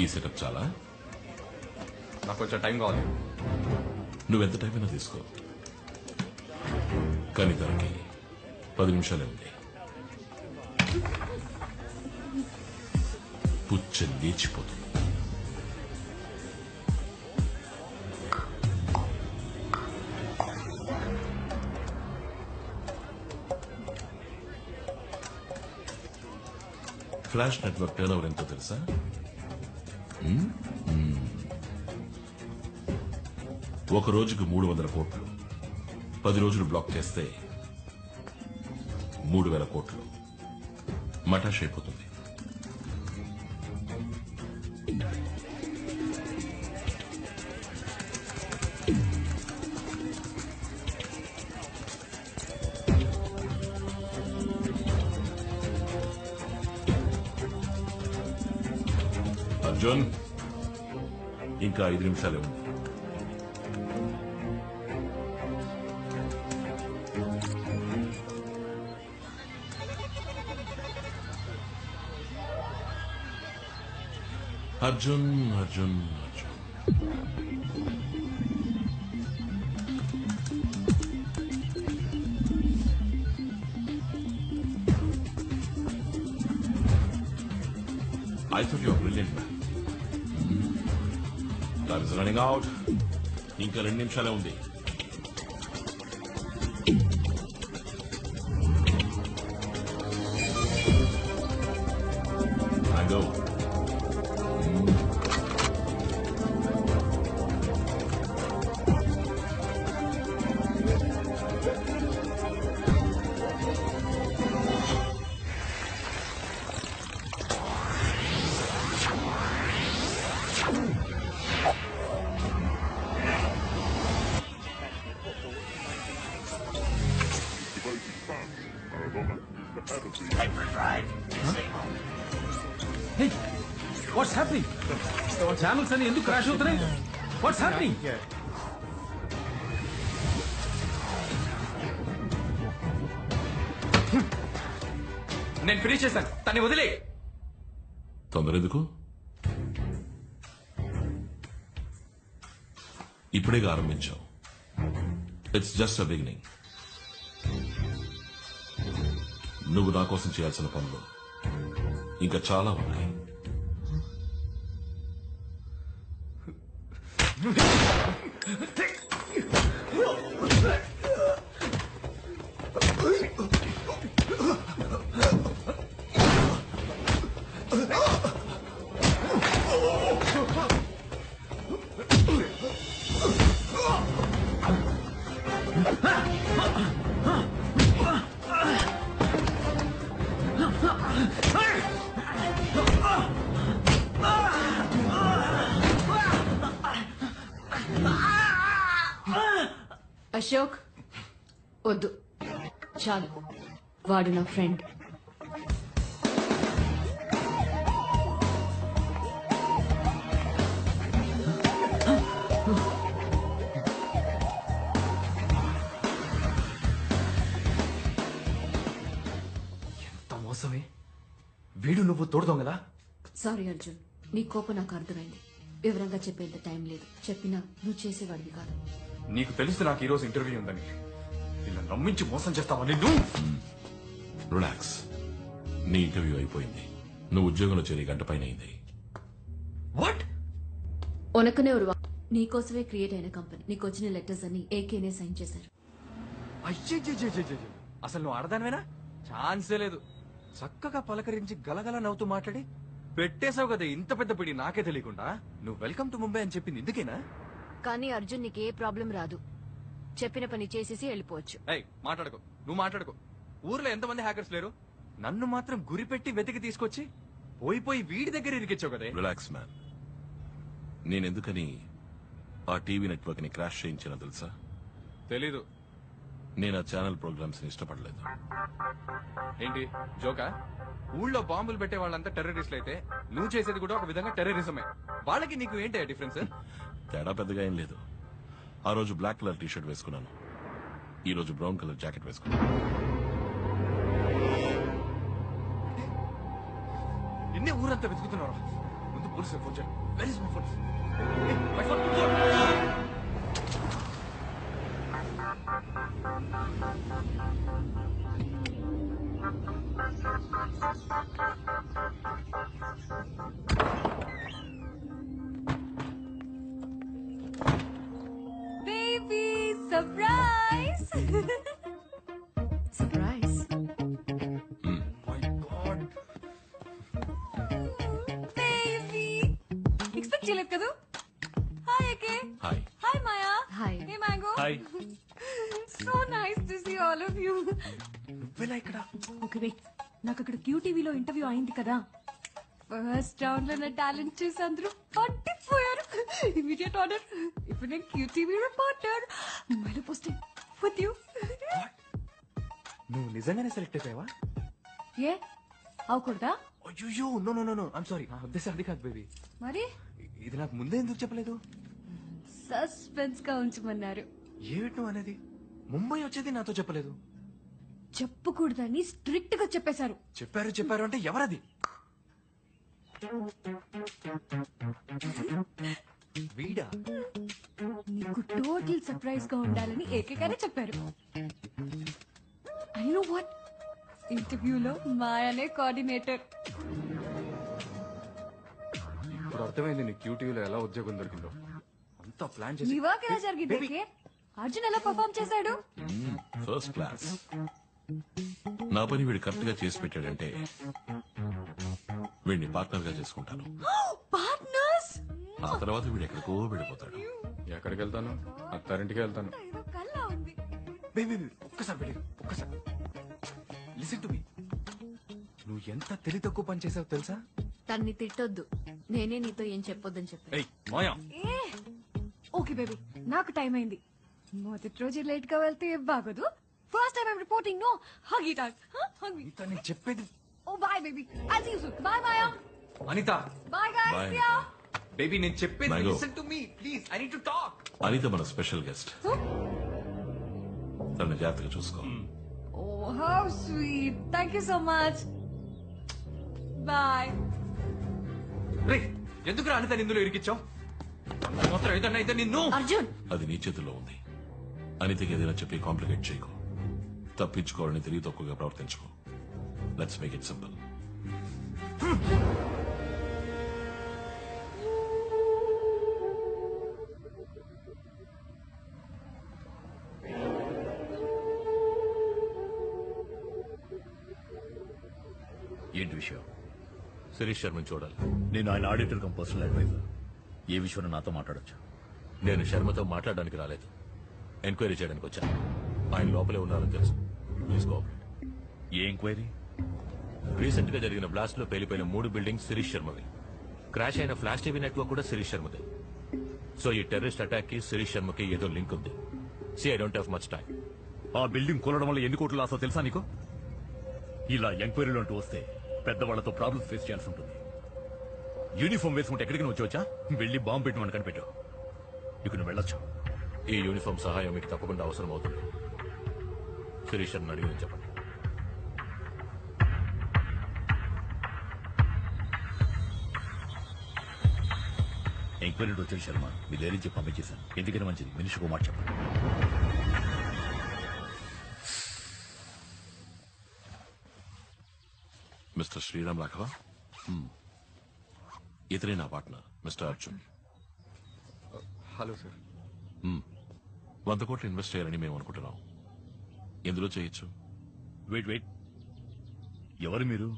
ఈ సెటప్ చాలా? నాకు కొంచెం టైం కావాలి. నువ్వెంత టైం అయినా తీసుకో, కానీ దానికి 10 నిమిషాలే ఉంది. పుచ్చ లేచిపోతుంది. ఫ్లాష్ నెట్వర్క్ టర్న్ ఓవర్ ఎంతో తెలుసా? ఒక రోజుకు 300 కోట్లు. 10 రోజులు బ్లాక్ చేస్తే 3000 కోట్లు మటాష్ అయిపోతుంది. అర్జున్, ఇంకా 5 నిమిషాలే ఉంది. Arjun Arjun Arjun I thought you were brilliant, man. Time is running out. ఇంకా 2 నిమిషాలే ఉంది. I go. Hey, what's happening? Channels అని ఎందుకు క్రాష్ అవుతున్నాయి? What's happening? నేను ఫినిష్ చేశాను, తన్ని వదిలే. తొందర ఎందుకు? ఇప్పుడేగా ఆరంభించావు. It's just a beginning. నువ్వు నా కోసం చేయాల్సిన పనులు ఇంకా చాలా ఉన్నాయి. అశోక్, వద్దు, చాలు. వాడు నా ఫ్రెండ్. ఎంత మోసమే. వీడు నువ్వు తోడుదాం కదా. సారీ అర్జున్, నీ కోపం నాకు అర్థమైంది. వివరంగా చెప్పేంత టైం లేదు. చెప్పినా నువ్వు చేసేవాడివి కాదు. నీకు తెలుసు నాకు ఈరోజు ఇంటర్వ్యూ ఉందని. ఇలా నమ్మించి మోసం చేస్తావా నిన్ను? రిలాక్స్. నీ ఇంటర్వ్యూ అయిపోయింది. నువ్వు ఉద్యోగంలో చేరి 1 గంట పైన అయింది. వాట్? ఉనకనే ఉరువా నీకోసమే క్రియేట్ అయిన కంపెనీ. నీకు వచ్చిన లెటర్స్ అన్ని ఏకేనే సైన్ చేశారు. అయ్యో, అసలు నువ్వు ఆడదానివేనా? ఛాన్సే లేదు. చక్కగా పలకరించి గలగల నవ్వుతూ మాట్లాడి పెట్టేశావు కదా ఇంత పెద్ద పిడి, నాకే తెలియకుండా. నువ్వు వెల్కమ్ టు ముంబై అని చెప్పింది ఇందుకేనా? కానీ అర్జున్ నీకు ఏ ప్రాబ్లం రాదు. చెప్పిన పని చేసేసి వెళ్ళిపోవచ్చు. మాట్లాడుకో, నువ్వు మాట్లాడుకో. ఊర్లో ఎంతమంది హ్యాకర్స్ లేరు? నన్ను మాత్రం గురిపెట్టి వెతికి తీసుకొచ్చి పోయి వీడి దగ్గర ఇరికిచ్చావు కదా. Relax man. నేనెందుకని ఆ టీవీ నెట్వర్క్ ని క్రాష్ చేయించినా తెలుసా? తెలీదు. నేను ఆ ఛానల్ ప్రోగ్రామ్స్ ని ఇష్టపడలేదు. ఏంటి జోకా? ఊళ్ళో బాంబులు పెట్టే వాళ్ళంతా టెర్రరిస్టులు అయితే నువ్వు చేసేది కూడా ఒక విధంగా టెర్రరిజమే. వాళ్ళకి నీకు ఏంటి డిఫరెన్స్? తేడా పెద్దగా ఏం లేదు. ఆ రోజు బ్లాక్ కలర్ టీషర్ట్ వేసుకున్నాను, ఈ రోజు బ్రౌన్ కలర్ జాకెట్ వేసుకున్నాను. నిన్నే ఊరంతా వెతుకుతున్నారా? ముందు పోలీసులకు ఫోన్ చేయండి. Where is my phone? My phone. Baby surprise. Surprise. My god. Baby expect చేయలేదు కదా. Hi AK. Hi. Hi Maya. Hi. Hey mango. Hi. So nice to see all of you. నువ్వెలా ఇక్కడ? ఓకే వెయిట్, నాకు అక్కడ క్యూటీవీలో interview అయింది కదా. First round లో నా టాలెంట్ చూసి అందరూ పట్టిపోయారు. Immediate order. ఇప్పుడు నేను క్యూటీవీ రిపోర్టర్. ముంబైలో పోస్టింగ్ విత్ యూ. నువ్వు నిజంగానే సెలెక్ట్ అయిపోయావా? ఏ అవకూడదా? అయ్యో no no no no I'm sorry. నా ఉద్దేశం అది కాదు బేబీ. మరి ఇది నాకు ముందే ఎందుకు చెప్పలేదు? సస్పెన్స్ గా ఉంచమన్నారు. ఏమిటి నువ్వు అనేది? ముంబై వచ్చేది నాతో చెప్పలేదు. చెప్పకూడదని స్ట్రిక్ట్ గా చెప్పేశారు. చెప్పారు అంటే ఎవరది? వీడా? నీకు టోటల్ సర్ప్రైజ్ గా ఉండాలని ఏకగానే చెప్పారు. ఐ నో వాట్, ఇంటర్వ్యూలో మాయానే కోఆర్డినేటర్. ఇప్పుడు అర్థమైంది నీ క్యూటీవీలో ఎలా ఉద్యోగం దొరికిందో. అంతా ప్లాన్ నీ చేసి వర్క్ ఎలా జరిగింది Baby. అకే? అర్జున్ ఎలా పర్ఫామ్ చేశాడు? First class. నా పని వీడు కరెక్ట్ గా చేసి పెట్టాడంటే వీడిని పార్ట్నర్ గా చేసుకుంటాను. పార్ట్నర్స్. ఆ తర్వాత వీడు ఎక్కడికో వెళ్ళిపోతాడు. ఎక్కడికి వెళ్తాను? అత్తారింటికి వెళ్తాను. ఏదో కల్లా ఉంది. బేబీ ఒక్కసారి వెళ్ళి ఒక్కసారి లిసన్ టు మీ. నువ్వు ఎంత తెలివి తక్కువ పని చేసావు తెలుసా? తన్ని తిట్టొద్దు. నేనే నీతో ఏం చెప్పొద్దని చెప్పాను. ఏయ్ మాయా. ఏ ఓకే బేబీ, నాకు టైం అయింది. మొదటి రోజు లేట్ గా వెళ్తే బాగోదు. First time I'm reporting. No hug it out. Hug me. Anita నేను చెప్పేది. Oh bye baby. I see you soon. Bye Maya. Anita bye guys. Bye, see you. Baby నేను చెప్పేది Mango. Listen to me please. I need to talk. Anita మన special guest. తన జాగ్రత్తగా చూసుకో. Oh, how sweet. Thank you so much. Bye. రే ఎందుకు అనిత నిందులో ఇరికిచ్చావు? మాత్రం ఏదన్నా అయితే నిన్ను. అర్జున్. అది నీ చేతుల్లో ఉంది. అనితకి ఏదైనా చెప్పి కాంప్లికేట్ చేయకు. తప్పించుకోవాలని తెలివి తక్కువగా ప్రవర్తించుకో. Let's make it simple. ఏంటి విషయం? శిరీష్ శర్మని చూడాలి. నేను ఆయన ఆడిటర్ కమ్ పర్సనల్ అడ్వైజర్. ఏ విషయంలో నాతో మాట్లాడొచ్చు? నేను శర్మతో మాట్లాడడానికి రాలేదు, ఎంక్వైరీ చేయడానికి వచ్చాను. ఆయన లోపలే ఉన్నారని తెలుసు. Please cooperate. A enquiry? Recent గా జరిగిన బ్లాస్ట్ లో పేలిపోయిన 3 బిల్డింగ్స్ శిరీష్ శర్మవి. క్రాష్ అయిన ఫ్లాష్ టీవీ నెట్వర్క్ కూడా శిరీష్ శర్మదే. సో ఈ టెర్రరిస్ట్ అటాక్ కి శిరీష్ శర్మకి ఏదో లింక్ ఉంది. I don't have much time. ఆ బిల్డింగ్ కూలడం వల్ల ఎన్ని కోట్లు లాసో తెలుసా నీకు? ఇలా ఎంక్వైరీలు అంటూ వస్తే పెద్దవాళ్లతో ప్రాబ్లమ్స్ ఫేస్ చేయాల్సి ఉంటుంది. యూనిఫామ్ వేసుకుంటే ఎక్కడికి నువ్వు వచ్చా? వెళ్ళి బాంబు పెట్టమని కనిపెట్టు. ఇక నువ్వు వెళ్ళొచ్చు. ఈ యూనిఫామ్ సహాయం మీకు తప్పకుండా అవసరం అవుతుంది. శిరీష్ శర్మని అడిగి చెప్పండి. ఎంక్వైరీ వచ్చాడు శర్మ. మీ ధైర్యం చెప్పి పంపించేశాను. ఎందుకైనా మంచిది మినిషికి మాట చెప్పండి. మిస్టర్ శ్రీరామ్ రాఘవ, ఇతనే నా partner mister Arjun. Hello sir. 100 కోట్లు ఇన్వెస్ట్ చేయాలని మేము అనుకుంటున్నాం. ఎందులో చేయొచ్చు? వెయిట్, ఎవరు మీరు?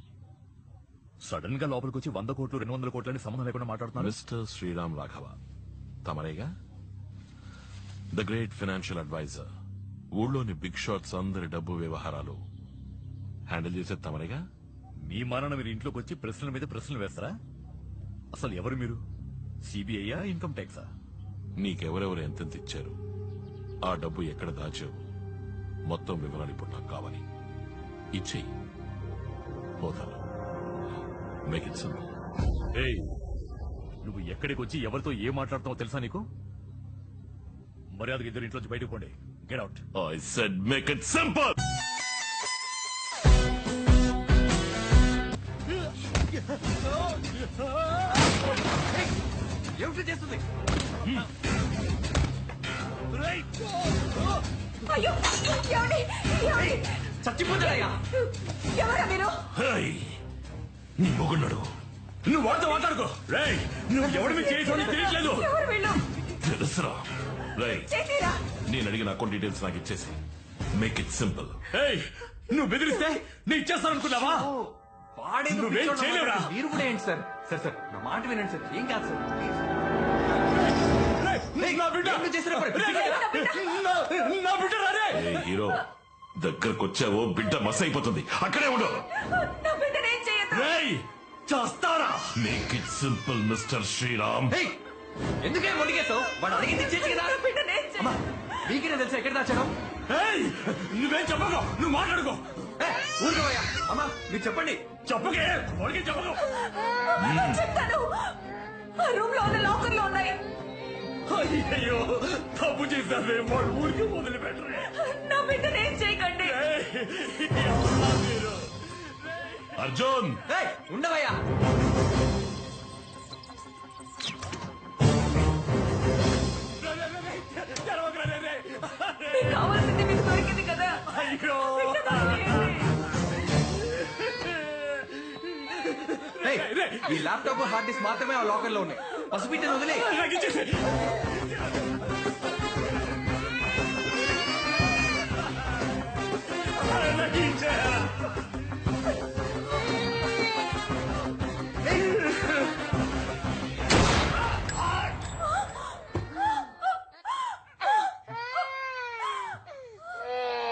సడన్ గా లోపలికి వచ్చి 100 కోట్లు 200 కోట్లని సంబంధం లేకుండా మాట్లాడుతున్నారు. మిస్టర్ శ్రీరామ్ రాఘవ తమరేగా? The great financial adviser. ఊళ్ళోని బిగ్ షాట్స్ అందరి డబ్బు వ్యవహారాలు హ్యాండిల్ చేసేది తమరేగా? మీ మానాన మీరు ఇంట్లోకి వచ్చి ప్రశ్నల మీద ప్రశ్నలు వేస్తారా? అసలు ఎవరు మీరు? సిబిఐయా, ఇన్కమ్ ట్యాక్సా? నీకెవరెవరు ఎంతెంత ఇచ్చారు, ఆ డబ్బు ఎక్కడ దాచావు, మొత్తం వివరాలు ఇప్పుడు నాకు కావాలి. ఇచ్చేయి, పోతాను. Make it simple. ఏయ్, నువ్వు ఎక్కడికి వచ్చి ఎవరితో ఏం మాట్లాడుతావో తెలుసా నీకు? మర్యాదగా ఇద్దరు ఇంట్లోంచి బయటకు పోండి. Get out. I said make it simple. Torture చేస్తుంది. అయ్యో ఏమండి ఏమండి చచ్చిపోతాడయ్యా. ఎవరా మీరు నీ మొగున్నాడు, నువ్వు వాడితో మాట్లాడుకో. రేయ్, నువ్వు ఎవరి మీద చేయటం తెలియట్లేదు. ఎవరు వీళ్ళు తెలుసురా. రై, చేతిరా నేను అడిగిన అకౌంట్ డీటెయిల్స్ నాకు ఇచ్చేసి మేక్ ఇట్ సింపుల్. ఏయ్, నువ్వు బెదిరిస్తే నేను ఇచ్చేస్తాననుకున్నావా? వాడేదో నువ్వేం పిచ్చోడు చేయలేవురా. అన్నమాట. మీరు కూడా ఏంటి సార్? సార్ నా మాట వినండి సార్. ఏం కాదు సార్. రేయ్, నా బిడ్డ. ఏం చేసినా పర్లేదు. రేయ్, నా బిడ్డ రారే. ఏ హీరో, దగ్గరకు వచ్చావో బిడ్డ మస్ అయిపోతుంది. అక్కడే ఉండు. నా బిడ్డను ఏం చేయొద్దు రేయ్, చేస్తారా? Make it simple mister Sriram. ఏయ్, ఎందుకే మొడిగేసావు? వాడు అడిగింది ఇచ్చేసి కదా. నా బిడ్డను ఏం అమ్మా, చేయొద్దు మీకేనే తెలుసా ఎక్కడ దాచాడు? ఏయ్, నువ్వేం చెప్పకు, నువ్వు మాట్లాడుకో. ఊరుకోవయ్యా. అమ్మా మీరు చెప్పండి. చెప్పకే, వాడికి చెప్పకు. చెప్తాను ఆ రూమ్ లో ఉన్న లాకర్ లో ఉన్నాయి. అయ్యో, తప్పు చేశావే. వాడు ఊరికి మొదలు పెట్టరే. నా బిడ్డను ఏం చేయకండి మీరు అర్జున్, ఏయ్, ఉండవయ్యా. మీకు కావాల్సింది మీకు దొరికింది కదా అయ్యో, ఏయ్, ఈ ల్యాప్టాప్ హార్డ్ డిస్క్ మాత్రమే ఆ లాకర్ లో ఉన్నాయి. పసిపిట్టను వదిలే. నాకు ఇచ్చేసి. నాకు ఇచ్చేయరా.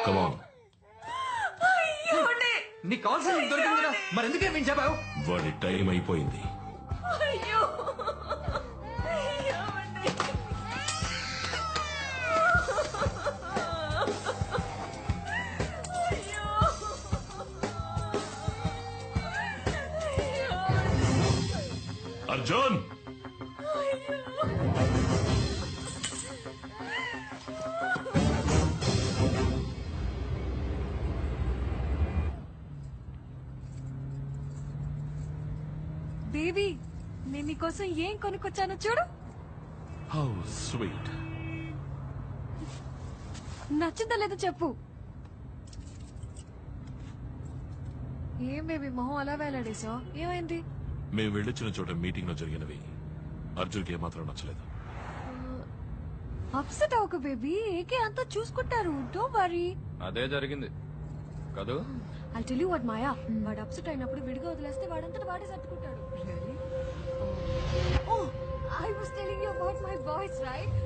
Come on. ఏమండి? నీకు కావాల్సింది నీకు దొరికింది కదా, మరి ఎందుకే మేము చెప్పావు? వాడి టైం అయిపోయింది. అయ్యో ఏమండి? అయ్యో. అర్జున్, బేబీ నేను నీకోసం ఏం కొనుక్కొచ్చానో చూడు. How sweet. నచ్చిందా లేదో చెప్పు. ఏం బేబీ మొహం అలా వేలాడేసా? ఏమైంది? మేము వెళ్ళొచ్చిన చోట మీటింగ్ లో జరిగినవి అర్జున్కి ఏమాత్రం నచ్చలేదు. అప్సెట్ అవ్వకు బేబీ, ఏకే అంతా చూసుకుంటారు. Don't worry. అదే జరిగింది కాదు. I tell you what Maya, వాడు అప్సెట్ అయినప్పుడు విడిగా వదిలేస్తే వాడంతట వాడే సర్దుకుంటాడు. Really? Oh I was telling you about my boys right.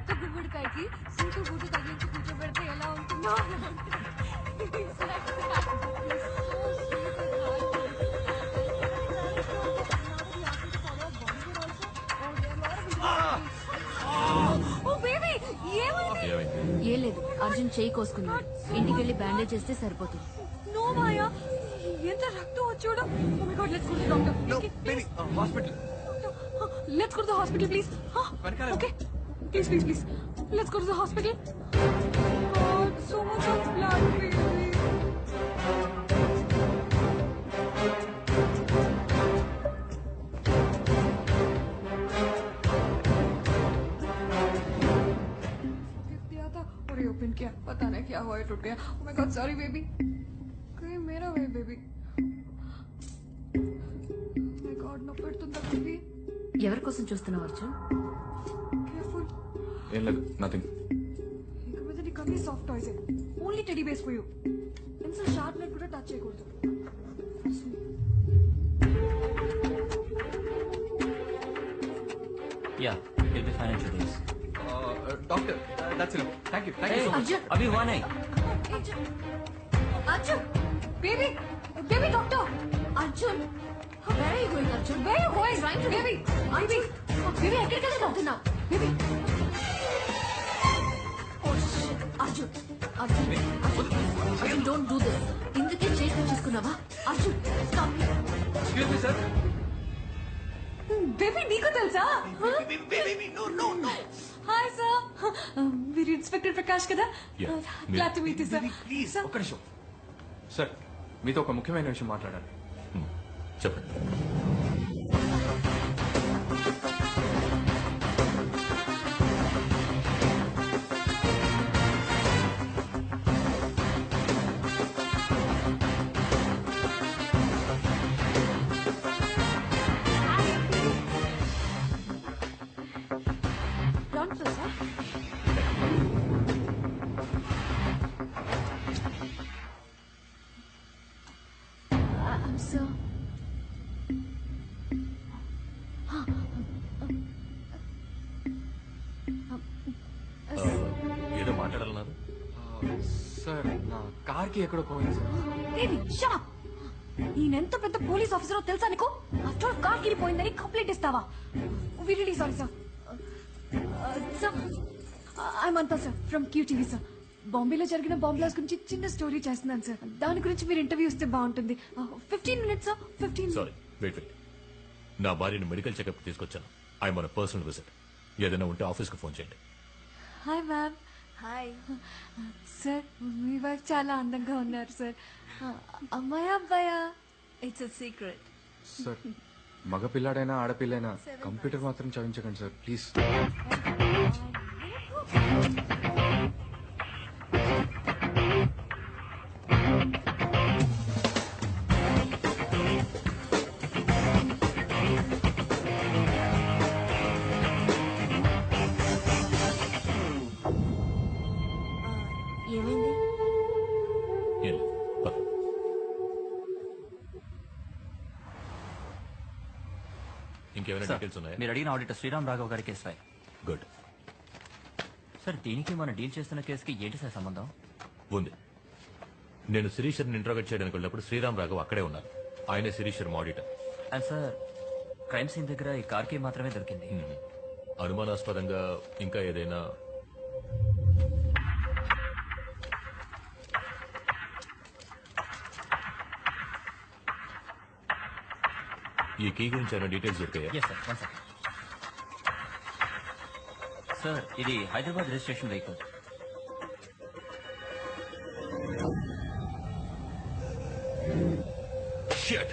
పెద్ద గుమ్మడికాయకి సీటు బూటు తగిలించి కూర్చోబెడితే ఎలా ఉంటుందో అలా ఉంటుంది. It's like that. He's so sweet and heartfelt. Oh baby ఏమైంది? ఏమైంది? ఏం లేదు, అర్జున్ చేయి కోసుకున్నాడు. ఇంటికి వెళ్ళి బ్యాండేజ్ చేస్తే సరిపోతుంది. నో మాయా, ఎంత రక్తం వచ్చాడు. Oh my god, let's go to doctor. Hospital. Let's go to the hospital please. వెనకాల. Okay please please please let's go to the hospital. God, so much of blood baby. और ये open किया, पता नहीं क्या हुआ, टूट गया. Oh my God, sorry baby. कहीं मेरा हुआ baby. Oh my God, నొప్పి పెడుతుందా baby? ఎవరి కోసం చూస్తున్నావు అర్జున్? Careful. ఏం లేదు, నథింగ్. ఇక మీద నీకు అన్ని soft toys. Only teddy base for you. Pencil sharp net కూడా టచ్ చేయకూడదు. Yeah, it'll be fine in 2 days. Doctor, that's it. Thank you so much. Arjun Abhi, one eye. Arjun, Arjun, baby, baby doctor. Arjun where are you going Arjun? Where are you going? Trying to- Baby, baby, baby ఎక్కడికి వెళ్తున్నావు? baby. Oh shit, Arjun Arjun Arjun don't do this. ఇందుకే చేసి చేసుకున్నావా? Arjun stop. Excuse me sir. Baby నీకు తెలుసా? Hi sir, మీరు inspector Prakash కదా? Yeah, glad to meet you sir. Please ఒక్క నిమిషం. సార్ మీతో ఒక ముఖ్యమైన విషయం మాట్లాడాలి. చెప్పండి. Ground floor sir. సార్ ఏదో మాట్లాడాలన్నారు. సార్ నా కార్కి ఎక్కడో పోయింది సార్. Baby shut up. ఈయనెంత పెద్ద పోలీస్ ఆఫీసరో తెలుసా నీకు? ఆఫ్టర్ ఆల్ కార్ కిరిపోయిందని కంప్లైంట్ ఇస్తావా? Really sorry sir. Sir I'm అంతా సార్ ఫ్రమ్ QTV సార్. బాంబేలో జరిగిన బాంబ్ బ్లాస్ట్ గురించి చిన్న స్టోరీ చేస్తున్నాను సార్. దాని గురించి మీరు ఇంటర్వ్యూ ఇస్తే బాగుంటుంది. 15 minutes సార్. 15 sorry, wait. నా భార్యను మెడికల్ చెకప్ తీసుకొచ్చాను. I'm on personal visit. ఏదైనా ఉంటే ఆఫీస్కి ఫోన్ చేయండి. Hi ma'am. హాయ్. సార్ మీ వైఫ్ చాలా అందంగా ఉన్నారు సార్. అమ్మాయా అబ్బాయా? It's a secret. సార్ మగ పిల్లాడైనా ఆడపిల్లైనా కంప్యూటర్ మాత్రం చదివించకండి సార్ ప్లీజ్. ఏమైంది? ఏం లేదు. పద. ఇంకేమైనా డీటెయిల్స్ ఉన్నాయా? మీరు అడిగిన ఆడిటర్ శ్రీరామ్ రాఘవ్ గారి కేసు రాయ్. గుడ్. సార్ దీనికి మనం డీల్ చేస్తున్న కేసుకి ఏంటి సార్ సంబంధం? ఉంది. నేను శిరీషర్ని ఇంట్రోగేట్ చేయడానికి వెళ్ళినప్పుడు శ్రీరామ్ రాఘవ్ అక్కడే ఉన్నారు. ఆయనే శిరీషర్ auditor. And sir crime scene దగ్గర ఈ కార్ కి మాత్రమే దొరికింది. అనుమానాస్పదంగా ఇంకా ఏదైనా? ఈ కీ గురించి ఏమైనా డీటెయిల్స్ దొరికాయా? Yes sir, one second. Sir ఇది Hyderabad registration vehicle. Shit.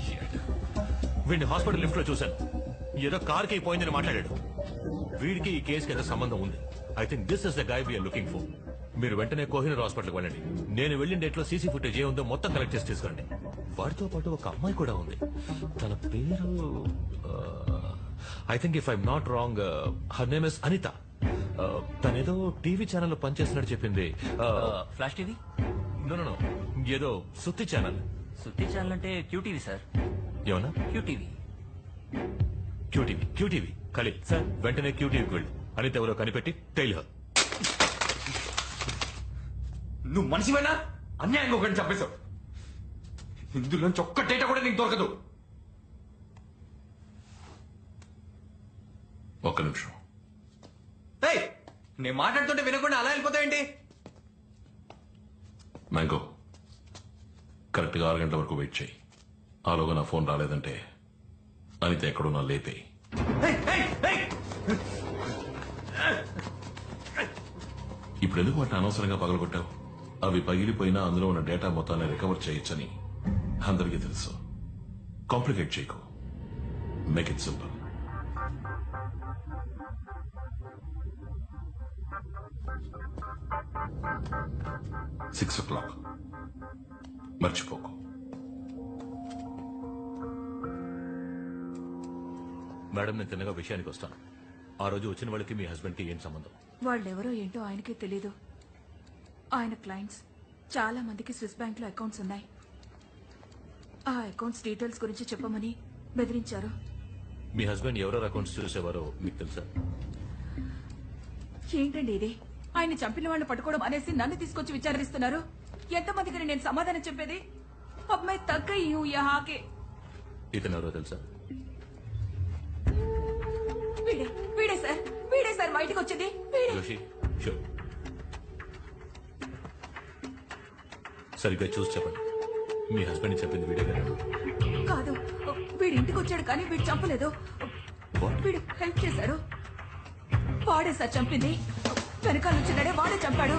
Shit. వీడిని హాస్పిటల్ లిఫ్ట్ లో చూశాను. ఏదో కార్ కి పోయిందని మాట్లాడాడు. వీడికి ఈ కేసుకి ఏదో సంబంధం ఉంది. I think this is the guy we're looking for. మీరు వెంటనే కోహినూర్ హాస్పిటల్కి వెళ్ళండి. నేను వెళ్ళిన డేట్ లో సీసీ ఫుటేజ్ ఏ ఉందో మొత్తం కలెక్ట్ చేసి తీసుకురండి. వాడితో పాటు ఒక అమ్మాయి కూడా ఉంది. తన పేరు I think if I'm not wrong her name is Anita. తనేదో టీవీ ఛానల్లో పనిచేస్తున్నట్టు చెప్పింది. Flash TV? నో, ఏదో సుత్తి ఛానల్. సుత్తి ఛానల్ అంటే QTV సార్. ఏమన్నా? QTV. క్యూటీవీ. ఖలీల్ సార్, వెంటనే క్యూటీవీకి వెళ్ళు. అనిత ఎవరో కనిపెట్టి టైల్ హర్. నువ్వు మనిషివేనా? అన్యాయంగా ఒకటి చంపేశావు. ఇందులోంచి ఒక్క డేటా కూడా నీకు దొరకదు. ఒక్క నిమిషం. ఏయ్, నేను మాట్లాడుతుంటే వినకుండా అలా వెళ్ళిపోతావేంటి? మ్యాంగో, కరెక్ట్గా 6 గంటల వరకు వెయిట్ చేయి. ఆలోగా నా ఫోన్ రాలేదంటే అనిత ఎక్కడున్నా లేపేయి. ఇప్పుడు ఎందుకు వాటిని అనవసరంగా పగలగొట్టావు? అవి పగిలిపోయినా అందులో ఉన్న డేటా మొత్తాన్ని రికవర్ చేయొచ్చని అందరికీ తెలుసు. కాంప్లికేట్ చేయకు. Make it simple. Six o'clock. మర్చిపోకు. మేడం, నేను తిన్నగా విషయానికి వస్తాను. ఆ రోజు వచ్చిన వాళ్ళకి మీ హస్బెండ్ కి ఏం సంబంధం? వాళ్ళెవరో ఏంటో ఆయనకే తెలీదు. ఆయన క్లయింట్స్ చాలా మందికి స్విస్ బ్యాంక్ లో అకౌంట్స్ ఉన్నాయి. ఆ అకౌంట్స్ డీటెయిల్స్ గురించి చెప్పమని బెదిరించారు. మీ హస్బెండ్ ఎవరెవరు అకౌంట్స్ చూసేవారో మీకు తెలుసా? ఏంటండి ఇది? ఆయన చంపిన వాళ్ళు పట్టుకోవడం అనేసి నన్ను తీసుకొచ్చి విచారిస్తున్నారు. ఎంతమందికి నేను సమాధానం చెప్పేది? అమ్మాయి తగ్గ యహాకే. ఇతను ఎవరో తెలుసా? వీడే సార్ బయటకు వచ్చింది. జోషి, షూర్. సరిగ్గా చూసి చెప్పండి. మీ హస్బెండ్ చెప్పింది వీడే కదా? కాదు, వీడి ఇంటికి వచ్చాడు కానీ వీడు చంపలేదు. వీడు హెల్ప్ చేశాడు. వాడే సార్ చంపింది. వెనకాల నుంచి వాడే చంపాడు.